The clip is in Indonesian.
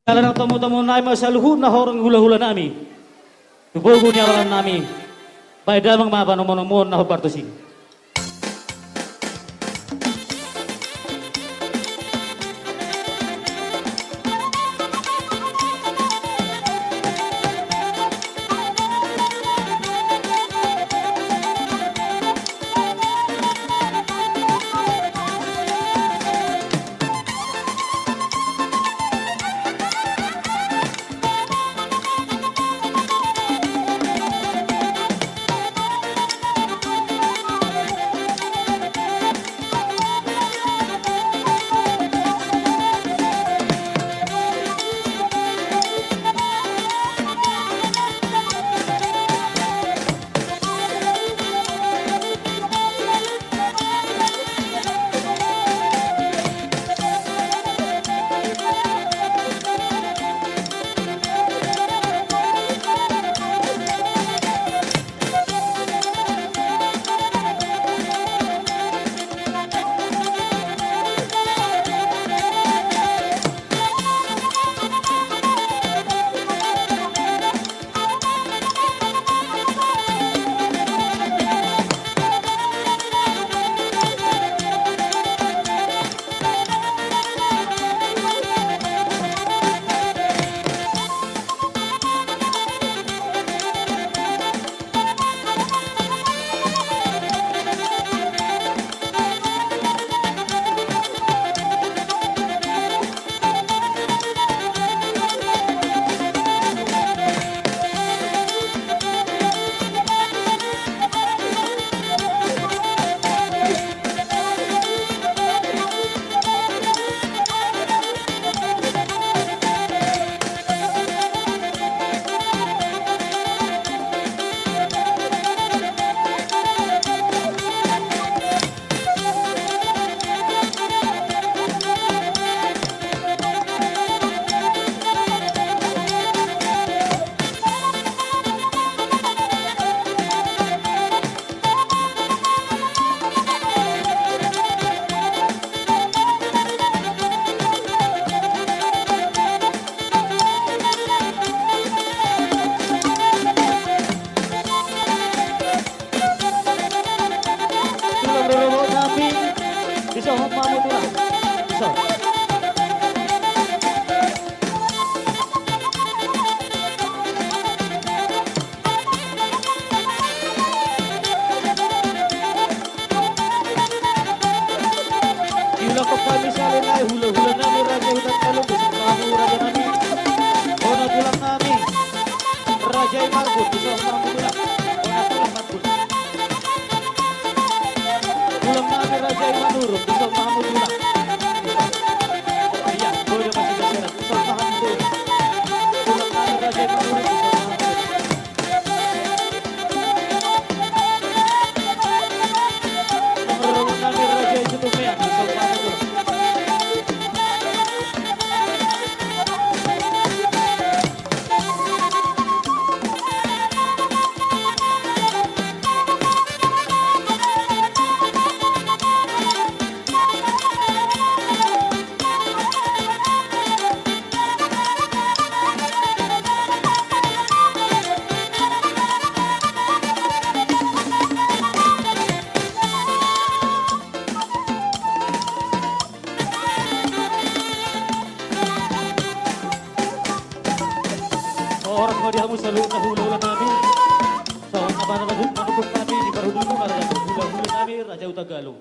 Kala ng tamo-tamo na sa luhod na horong hula-hula nami. Tubugo niya walang nami. Bay damang mapanomon na hubartosin. Bisa hop mamu tulang. Bisa. Hula ko kami sa alay hula-hula nami raja hutan kalung bisa mamu raja nami. Ona tulang nami. Raja Marbut bisa mamu tulang. Ona tulang Marbut. Tulang nami raja Manurung bisa mamu tulang. Iya, boleh masih berjalan. Bisa paham tuh. Tulang nami raja Manurung bisa mamu. Tulang nami raja Jutumea bisa mamu tulang. Orang mau dihamu selalu hula-hula nami. Sawang apa manukuk kami di Parudulu Raja hula-hula nami Raja Utagalung.